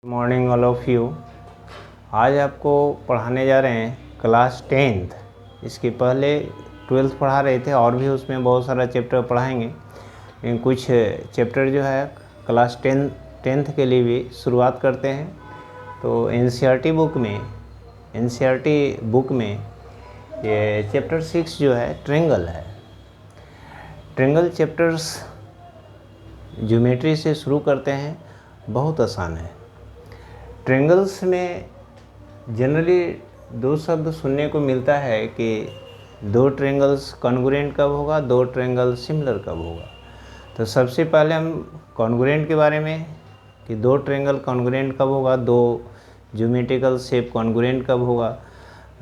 Morning all of you. आज आपको पढ़ाने जा रहे हैं क्लास 10th। इसके पहले 12th पढ़ा रहे थे और भी उसमें बहुत सारा चैप्टर पढ़ाएंगे, लेकिन कुछ चैप्टर जो है क्लास 10th के लिए भी शुरुआत करते हैं। तो एनसीईआरटी बुक में ये चैप्टर 6 जो है ट्रेंगल है। ट्रेंगल चैप्टर्स ज्योमेट्री से शुरू करते हैं, बहुत आसान है। ट्रेंगल्स में जनरली दो शब्द सुनने को मिलता है कि दो ट्रेंगल्स कॉन्ग्रुएंट कब होगा, दो ट्रेंगल सिमिलर कब होगा। तो सबसे पहले हम कॉन्ग्रुएंट के बारे में कि दो ट्रेंगल कॉन्ग्रुएंट कब होगा, दो ज्योमेट्रिकल शेप कॉन्ग्रुएंट कब होगा,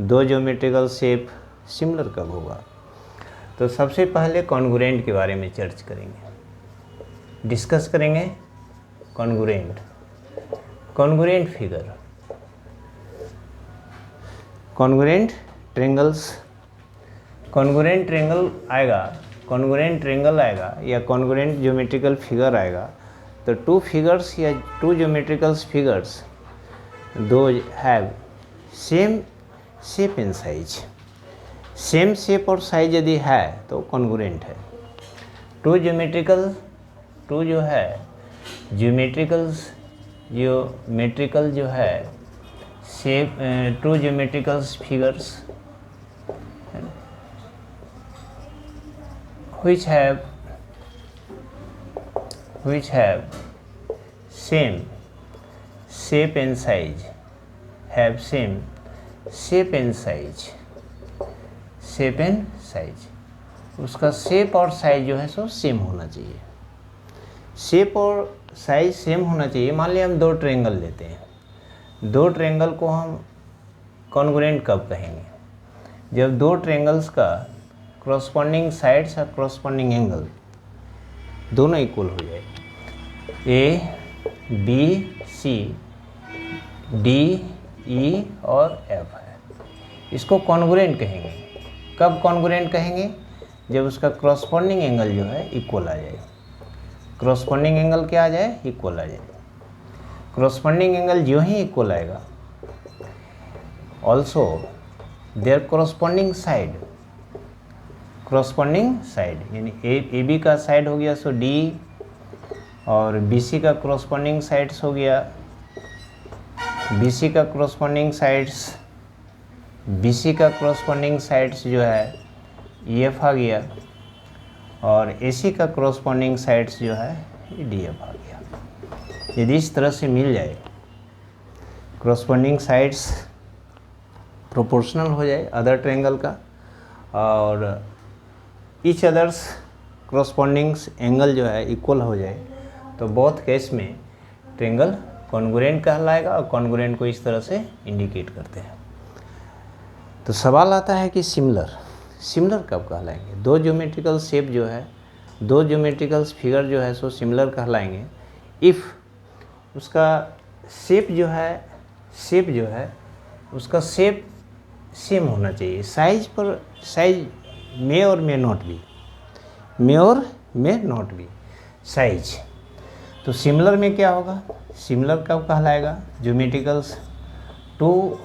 दो ज्योमेट्रिकल शेप सिमिलर कब होगा। तो सबसे पहले कॉन्ग्रुएंट के बारे में चर्च करेंगे, डिस्कस करेंगे। Congruent figure, congruent triangles, congruent triangle आएगा या कॉन्ग्रुएंट ज्योमेट्रिकल फिगर आएगा तो टू फिगर्स या two geometrical figures do have same shape and size. Same shape और साइज यदि है तो कॉन्ग्रुएंट है। टू ज्योमेट्रिकल जो है shape, two geometrical figures which have same shape and size, have same shape and size। उसका shape और size जो है सो सेम होना चाहिए। शेप और साइज सेम होना चाहिए। मान लिया हम दो ट्रायंगल लेते हैं, दो ट्रायंगल को हम कॉन्ग्रुएंट कब कहेंगे? जब दो ट्रायंगल्स का क्रॉसपॉन्डिंग साइड्स और क्रॉसपॉन्डिंग एंगल दोनों इक्वल हो जाए। A B C D E और एफ है, इसको कॉन्ग्रुएंट कहेंगे। कब कॉन्ग्रुएंट कहेंगे? जब उसका क्रॉसपॉन्डिंग एंगल जो है इक्वल आ जाए। क्रॉसपॉन्डिंग एंगल क्या आ जाए? इक्वल आ जाए। क्रॉसपॉन्डिंग एंगल जो ही इक्वल आएगा, ऑल्सो देयर कॉरस्पॉन्डिंग साइड यानी ए बी का साइड हो गया सो डी, और बी सी का कॉरस्पॉन्डिंग साइड्स हो गया बी सी का कॉरस्पॉन्डिंग साइड्स जो है ई एफ आ गया, और ए सी का कॉरस्पॉन्डिंग साइड्स जो है डी एफ आ गया। यदि इस तरह से मिल जाए, कॉरस्पॉन्डिंग साइड्स प्रोपोर्शनल हो जाए अदर ट्रायंगल का, और ईच अदर्स कॉरस्पॉन्डिंग एंगल जो है इक्वल हो जाए, तो बोथ केस में ट्रायंगल कॉन्ग्रुएंट कहलाएगा। और कॉन्ग्रुएंट को इस तरह से इंडिकेट करते हैं। तो सवाल आता है कि सिमिलर कब कहलाएंगे? दो ज्योमेट्रिकल शेप जो है, दो ज्योमेट्रिकल फिगर जो है सो सिमिलर कहलाएंगे इफ़ उसका शेप जो है उसका शेप सेम होना चाहिए। साइज मे और मे नॉट बी साइज। तो सिमिलर में क्या होगा? सिमिलर कब कहलाएगा? Geometricals two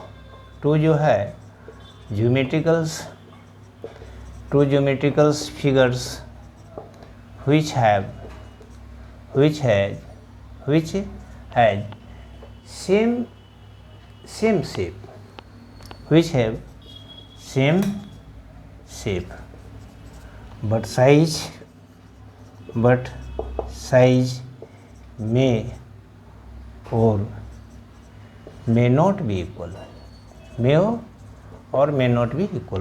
geometricals figures which have same shape but size may or may not be equal।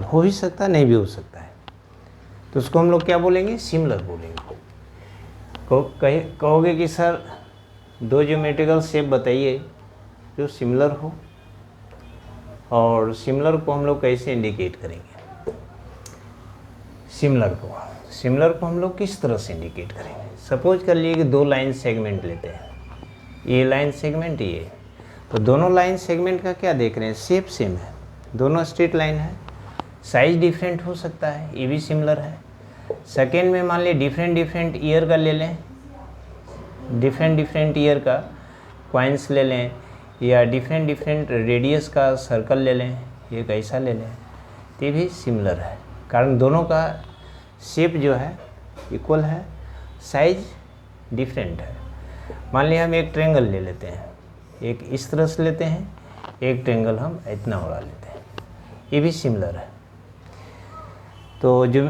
हो भी सकता है, नहीं भी हो सकता है। तो उसको हम लोग क्या बोलेंगे? सिमिलर बोलेंगे। कहोगे कि सर दो ज्योमेट्रिकल शेप बताइए जो सिमिलर हो, और सिमिलर को हम लोग कैसे इंडिकेट करेंगे? सिमिलर को हम लोग किस तरह से इंडिकेट करेंगे? सपोज कर लिए कि दो लाइन सेगमेंट लेते हैं, ये लाइन सेगमेंट ये, तो दोनों लाइन सेगमेंट का क्या देख रहे हैं? शेप सेम है, दोनों स्ट्रेट लाइन है। साइज डिफरेंट हो सकता है, ये भी सिमिलर है। सेकेंड में मान लिया डिफरेंट ईयर का ले लें, डिफरेंट ईयर का कॉइन्स ले लें, या डिफरेंट डिफरेंट रेडियस का सर्कल ले लें, एक ऐसा ले लें, ये भी सिमिलर है, कारण दोनों का शेप जो है इक्वल है, साइज डिफरेंट है। मान लिया हम एक ट्रायंगल ले लेते हैं, एक इस तरह से लेते हैं, एक ट्रायंगल हम इतना बड़ा लेते हैं, ये भी सिमिलर है। तो जो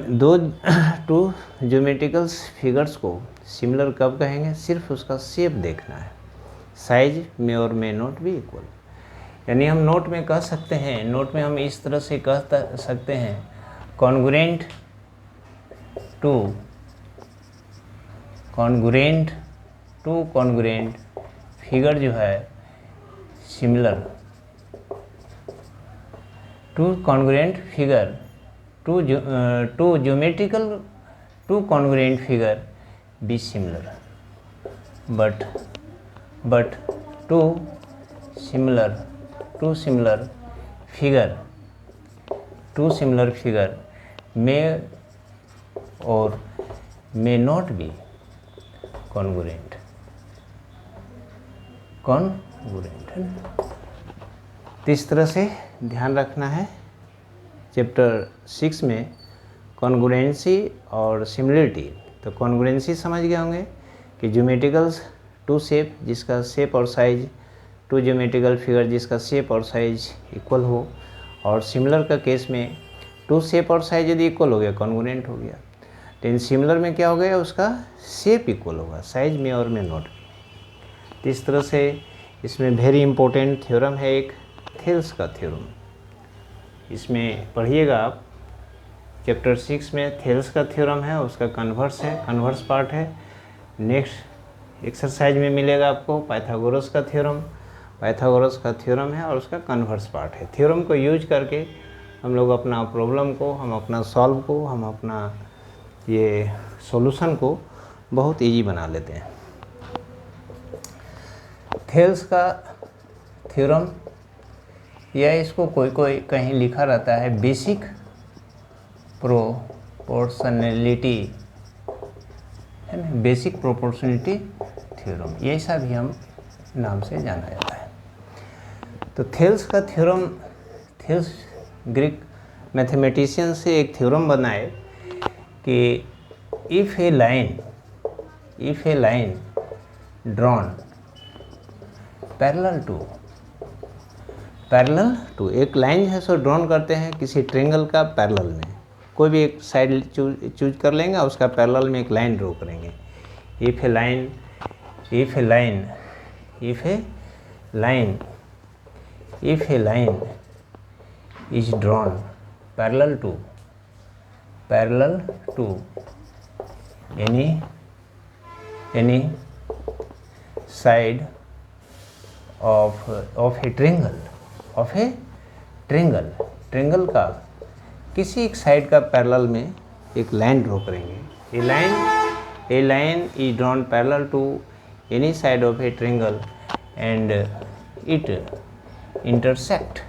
टू ज्योमेट्रिकल फिगर्स को सिमिलर कब कहेंगे? सिर्फ उसका शेप देखना है, साइज में और में नोट भी इक्वल। यानी हम नोट में कह सकते हैं, नोट में हम इस तरह से कह सकते हैं कॉन्ग्रुएंट टू कॉन्ग्रुएंट फिगर जो है similar, two congruent figure, two geometrical two congruent figure be similar, but two similar figure may or may not be congruent है ना। तो इस तरह से ध्यान रखना है। चैप्टर 6 में कॉन्ग्रुएंसी और सिमिलरिटी। तो कॉन्ग्रुएंसी समझ गए होंगे कि ज्योमेट्रिकल टू शेप जिसका शेप और साइज, टू ज्योमेट्रिकल फिगर जिसका शेप और साइज इक्वल हो, और सिमिलर का केस में टू शेप और साइज यदि इक्वल हो गया कॉन्ग्रुएंट हो गया। तो इन सिमिलर में क्या हो गया, उसका शेप इक्वल होगा, साइज में और में नोट। तो इस तरह से इसमें वेरी इंपॉर्टेंट थ्योरम है एक, थेल्स का थ्योरम। इसमें पढ़िएगा आप, चैप्टर 6 में थेल्स का थ्योरम है, उसका कन्वर्स है, कन्वर्स पार्ट है। नेक्स्ट एक्सरसाइज में मिलेगा आपको पाइथागोरस का थ्योरम है और उसका कन्वर्स पार्ट है। थ्योरम को यूज करके हम लोग अपना प्रॉब्लम को, हम अपना सॉल्व को, हम अपना ये सॉल्यूशन को बहुत इजी बना लेते हैं। थेल्स का थ्योरम, या इसको कोई कहीं लिखा रहता है बेसिक प्रोपोर्शनैलिटी, है ना, बेसिक प्रोपोर्शनैलिटी थ्योरम, ये ऐसा भी हम नाम से जाना जाता है। तो थेल्स का थ्योरम, थेल्स ग्रीक मैथमेटिशियन से एक थ्योरम बनाए कि if a line drawn parallel to एक लाइन है सो ड्रॉन करते हैं किसी ट्रायंगल का पैरेलल में, कोई भी एक साइड चूज कर लेंगे, उसका पैरेलल में एक लाइन ड्रॉ करेंगे। If a line is drawn parallel to any side of a triangle का किसी एक साइड का पैरेलल में एक लाइन ड्रॉ करेंगे। A line is drawn parallel to any side of a triangle and it intersect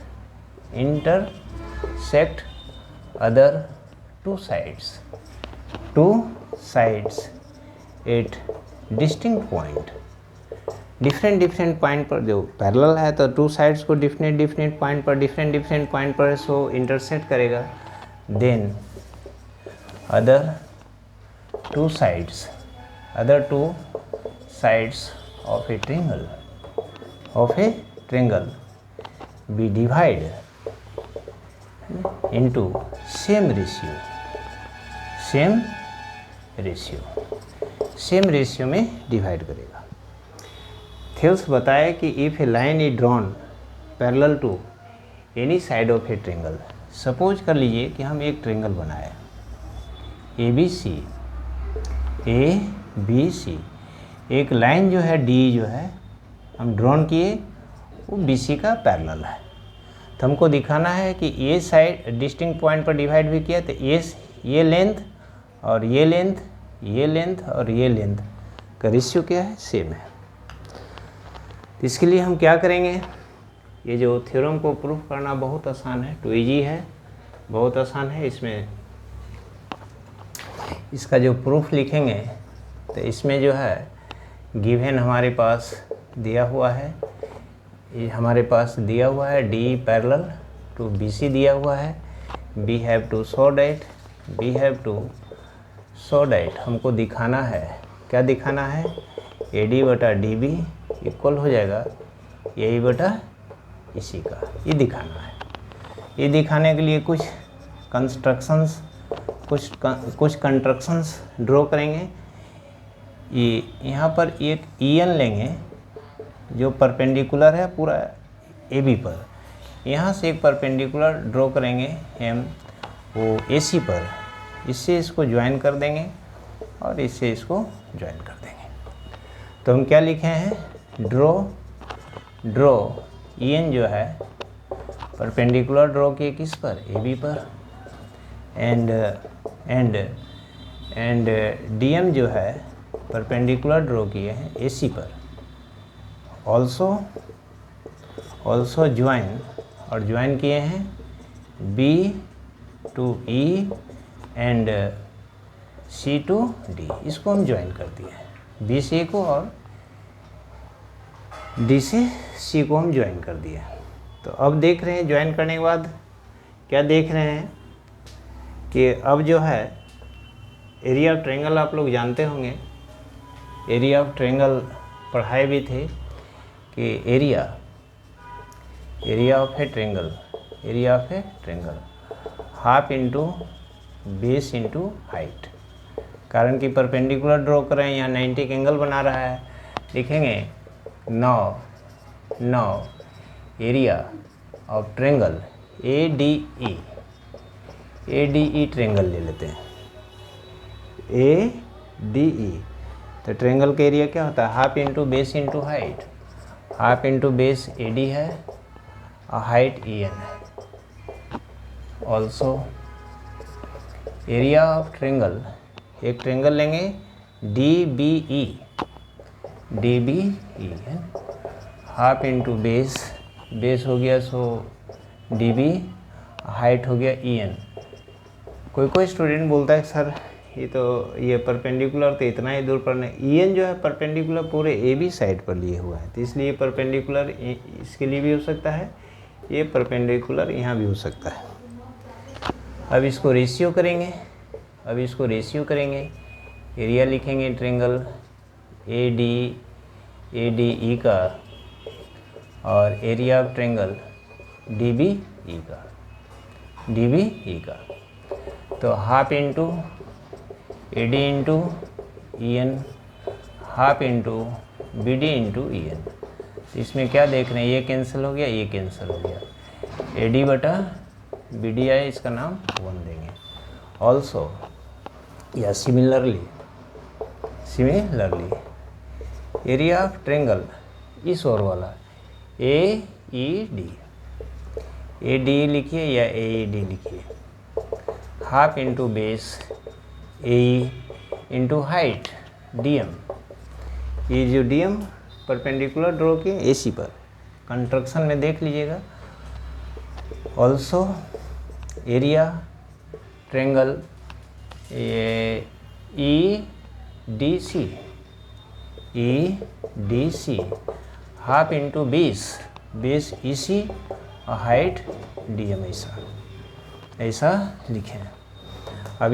other two sides at distinct point. Different point पर जो parallel है तो टू साइड्स को डिफरेंट पॉइंट पर सो इंटरसेक्ट करेगा। Then other two sides of a triangle be divide into same ratio में divide करेगा। Thales बताया कि if a line is drawn parallel to any side of a triangle, suppose कर लीजिए कि हम एक ट्रायंगल बनाए ए बी सी, एक लाइन जो है डी जो है हम ड्रॉन किए वो बी सी का पैरेलल है। तो हमको दिखाना है कि ये साइड डिस्टिंक्ट पॉइंट पर डिवाइड भी किया तो ये लेंथ और ये लेंथ का रेशियो क्या है, सेम है। तो इसके लिए हम क्या करेंगे, ये जो थ्योरम को प्रूफ करना बहुत आसान है, टू इजी है, बहुत आसान है। इसमें इसका जो प्रूफ लिखेंगे तो इसमें जो है गिवन हमारे पास दिया हुआ है ये हमारे पास दिया हुआ है D parallel to B C दिया हुआ है, we have to show that हमको दिखाना है, क्या दिखाना है, ए डी बटा डी बी इक्वल हो जाएगा ए बटा इसी का, ये दिखाना है। ये दिखाने के लिए कुछ कंस्ट्रक्शंस ड्रॉ करेंगे। ये यहाँ पर एक ई एन लेंगे जो परपेंडिकुलर है पूरा ए बी पर, यहाँ से एक परपेंडिकुलर ड्रॉ करेंगे एम वो ए सी पर, इससे इसको ज्वाइन कर देंगे और इससे इसको ज्वाइन कर देंगे। तो हम क्या लिखे हैं, ड्रॉ ई एन जो है परपेंडिकुलर ड्रॉ किए किस पर, ए बी पर, एंड डी एम जो है परपेंडिकुलर ड्रॉ किए हैं ए सी पर, ऑल्सो ज्वाइन, और ज्वाइन किए हैं B to E and C to D, इसको हम ज्वाइन कर दिए हैं, बी सी को और डी से सी को हम ज्वाइन कर दिए। तो अब देख रहे हैं ज्वाइन करने के बाद क्या देख रहे हैं कि अब जो है एरिया ऑफ ट्रायंगल आप लोग जानते होंगे, एरिया ऑफ ट्रायंगल पढ़ाए भी थे कि area of a triangle half into base into height, कारण कि परपेंडिकुलर ड्रॉ कर रहे हैं, यहाँ 90 का एंगल बना रहा है, लिखेंगे now area of triangle A D E triangle ले लेते हैं, ए डी ई। तो ट्रायंगल का एरिया क्या होता है, half into base into height, half into base A D है और हाइट ई एन है। ऑल्सो एरिया ऑफ ट्रायंगल, एक ट्रायंगल लेंगे डी बी ई है, हाफ इंटू बेस हो गया सो डी बी, हाइट हो गया ई एन। कोई स्टूडेंट बोलता है सर ये परपेंडिकुलर तो इतना ही दूर पर नहीं, ई एन जो है परपेंडिकुलर पूरे ए बी साइड पर लिए हुआ है, तो इसलिए परपेंडिकुलर इसके लिए भी हो सकता है, ये परपेंडिकुलर यहाँ भी हो सकता है। अब इसको रेशियो करेंगे, एरिया लिखेंगे ट्रायंगल ए डी ई का और area of triangle D B E का, तो half into A D into E N, half into B D into E N. तो इसमें क्या देख रहे हैं, ये कैंसिल हो गया, ये कैंसिल हो गया, ए डी बटा बी डी आई, इसका नाम 1 देंगे। ऑल्सो या सिमिलरली एरिया ऑफ ट्रायंगल इस ओर वाला ए डी लिखिए या ए डी लिखिए, हाफ इंटू बेस ए इंटू हाइट डी एम, ये जो डी एम परपेंडिकुलर ड्रॉ किए ए सी पर, कंस्ट्रक्शन में देख लीजिएगा। Also area triangle E D C half into base E C और हाइट डी एम, ऐसा लिखें। अब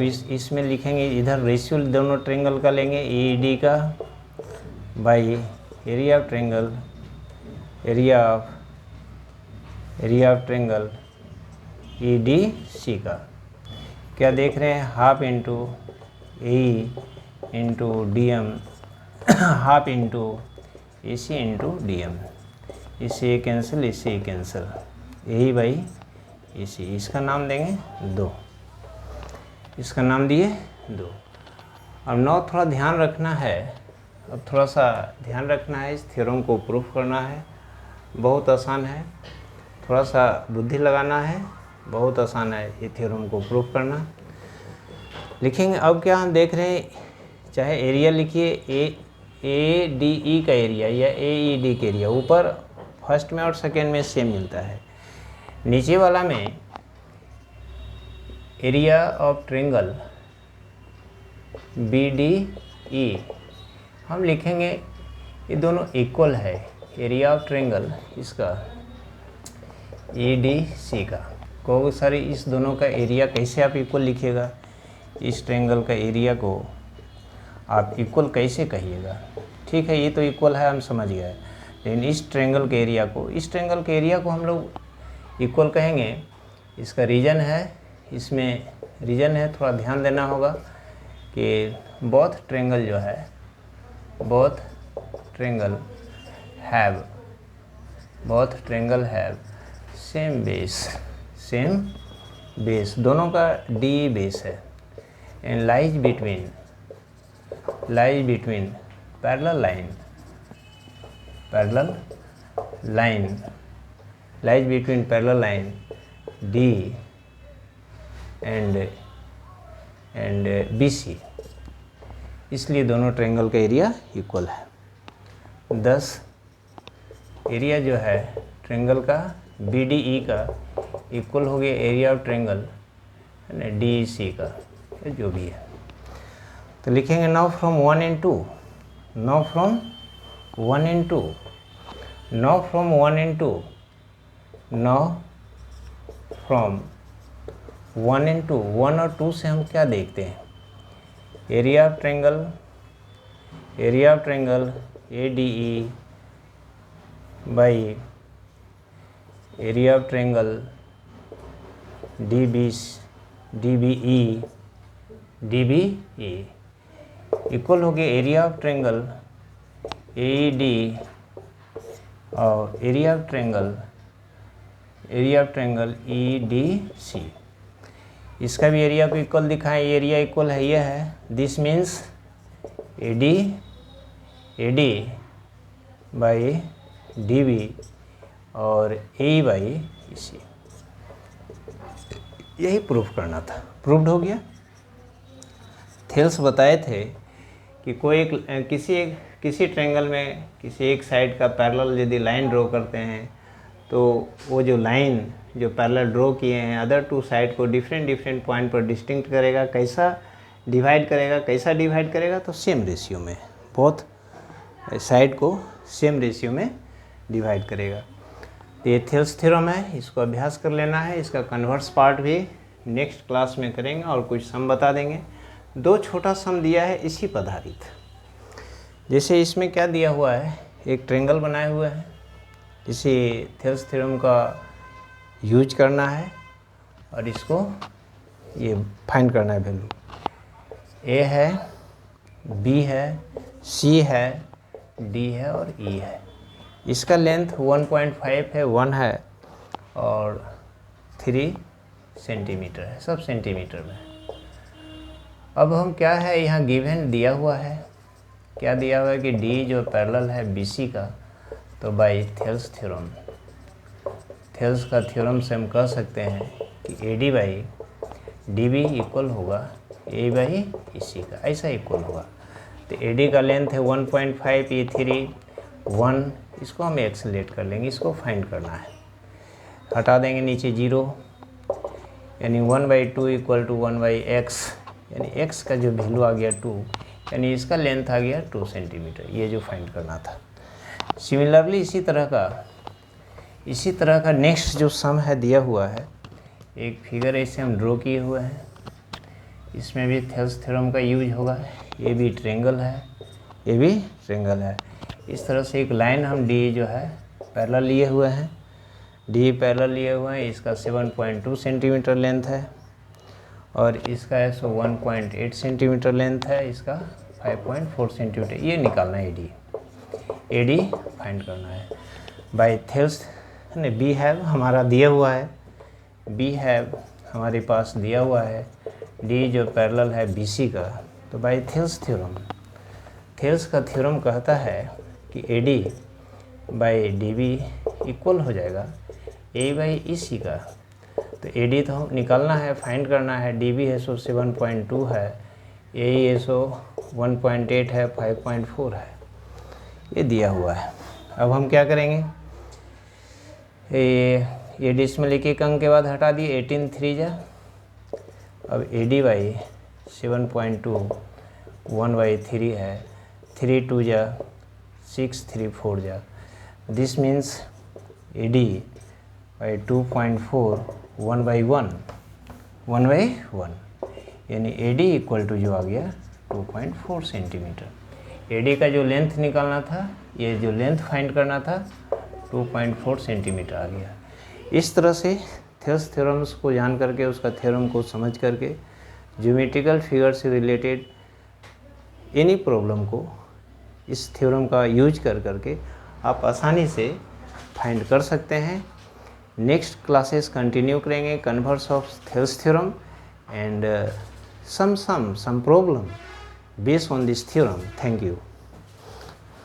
इसमें लिखेंगे, इधर रेशियो दोनों ट्रायंगल का लेंगे, ई डी का by area of triangle E D C का, क्या देख रहे हैं, half into A into D M, half into A C into D M, इससे कैंसिल, यही बाई ए सी, इसका नाम देंगे 2, इसका नाम दिए 2। अब नौ थोड़ा ध्यान रखना है, इस थ्योरम को प्रूफ करना है, बहुत आसान है, थोड़ा सा बुद्धि लगाना है, बहुत आसान है ये थ्योरम को प्रूफ करना। लिखेंगे अब क्या हम देख रहे हैं, चाहे एरिया लिखिए ए डी ई का एरिया या ए ई डी का एरिया, ऊपर फर्स्ट में और सेकेंड में सेम मिलता है, नीचे वाला में area of triangle B D E हम लिखेंगे, ये दोनों इक्वल है, एरिया ऑफ ट्रायंगल इसका ADC का को सर इस दोनों का एरिया कैसे आप इक्वल लिखिएगा, इस ट्रायंगल का एरिया को आप इक्वल कैसे कहिएगा। ठीक है, ये तो इक्वल है, हम समझ गए, लेकिन इस ट्रायंगल के एरिया को हम लोग इक्वल कहेंगे। इसका रीजन है, इसमें रीजन है, थोड़ा ध्यान देना होगा कि बोथ ट्रायंगल जो है, both triangle have same base, दोनों का D बेस है, and lies between parallel line D and BC, इसलिए दोनों ट्रायंगल का एरिया इक्वल है। thus एरिया जो है ट्रायंगल का BDE का इक्वल हो गया एरिया ऑफ ट्रायंगल DEC का, जो भी है। तो लिखेंगे now from 1 and 2, now from 1 and 2, now from 1 and 2, now from 1 and 2, 1 और 2 से हम क्या देखते हैं, area of triangle ADE by area of triangle DBE equal हो गया एरिया ऑफ ट्रायंगल AED और एरिया ऑफ ट्रायंगल EDC। इसका भी एरिया को इक्वल दिखाएं, एरिया इक्वल है, यह है, this means AD by DB और AE बाई EC। यही प्रूफ करना था, प्रूव्ड हो गया। थेल्स बताए थे कि किसी ट्रायंगल में किसी एक साइड का पैरेलल यदि लाइन ड्रॉ करते हैं तो वो जो लाइन जो पैरेलल ड्रॉ किए हैं अदर टू साइड को डिफरेंट पॉइंट पर डिस्टिंक्ट करेगा, कैसा डिवाइड करेगा तो सेम रेशियो में, बोथ साइड को सेम रेशियो में डिवाइड करेगा। तो ये थेल्स थ्योरम है, इसको अभ्यास कर लेना है। इसका कन्वर्स पार्ट भी नेक्स्ट क्लास में करेंगे और कुछ सम बता देंगे। 2 छोटा सम दिया है इसी पर आधारित। जैसे इसमें क्या दिया हुआ है, एक ट्रायंगल बनाए हुए हैं, इसी थेल्स थ्योरम का यूज करना है और इसको ये फाइंड करना है वैल्यू। A है, B है, C है, D है और E है। इसका लेंथ 1.5 है, 1 है और 3 सेंटीमीटर है, सब सेंटीमीटर में। अब हम क्या है, यहाँ गिवन दिया हुआ है, क्या दिया हुआ है कि D जो पैरेलल है BC का, तो बाई थेल्स का थ्योरम से हम कह सकते हैं कि AD बाई DB इक्वल होगा A बाई EC का, ऐसा इक्वल होगा। तो AD का लेंथ है 1.5, ये 3, 1, इसको हम एक्सलेट कर लेंगे, इसको फाइंड करना है। हटा देंगे नीचे 0, यानी 1/2 इक्वल टू 1/x, यानी x का जो वैल्यू आ गया 2, यानी इसका लेंथ आ गया 2 सेंटीमीटर, ये जो फाइंड करना था। सिमिलरली इसी तरह का नेक्स्ट जो सम है दिया हुआ है, एक फिगर ऐसे हम ड्रॉ किए हुए हैं, इसमें भी थेल्स थ्योरम का यूज होगा। ये भी ट्रायंगल है, इस तरह से एक लाइन हम D जो है पैरेलल लिए हुए हैं, इसका 7.2 सेंटीमीटर लेंथ है और इसका है 1.8 सेंटीमीटर लेंथ है, इसका 5.4 सेंटीमीटर। ये निकालना है AD फाइंड करना है बाई थेल्स। बी हैव हमारा दिया हुआ है, हमारे पास दिया हुआ है, D जो पैरेलल है BC का, तो बाई थेल्स का थ्योरम कहता है कि AD बाई DB इक्वल हो जाएगा A बाई EC का। तो AD तो निकालना है, फाइंड करना है, DB है सो 7.2 है, AE है सो 1.8 है, 5.4 है, ये दिया हुआ है। अब हम क्या करेंगे, ये डिसमल एक अंक के बाद हटा दिए, 18 3 जा। अब AD बाई 7.2 1/3 है, 3 2 जा 6, 3 4 जा, दिस मीन्स AD बाई 2.4 1/1 यानी AD इक्वल टू जो आ गया 2.4 सेंटीमीटर। AD का जो लेंथ निकालना था, ये जो लेंथ फाइंड करना था 2.4 सेंटीमीटर आ गया। इस तरह से थेल्स थ्योरम्स को जान करके, उसका थ्योरम को समझ करके ज्योमेट्रिकल फिगर से रिलेटेड एनी प्रॉब्लम को इस थ्योरम का यूज कर करके आप आसानी से फाइंड कर सकते हैं। नेक्स्ट क्लासेस कंटिन्यू करेंगे converse of Thales theorem and some problem based on this theorem. Thank you.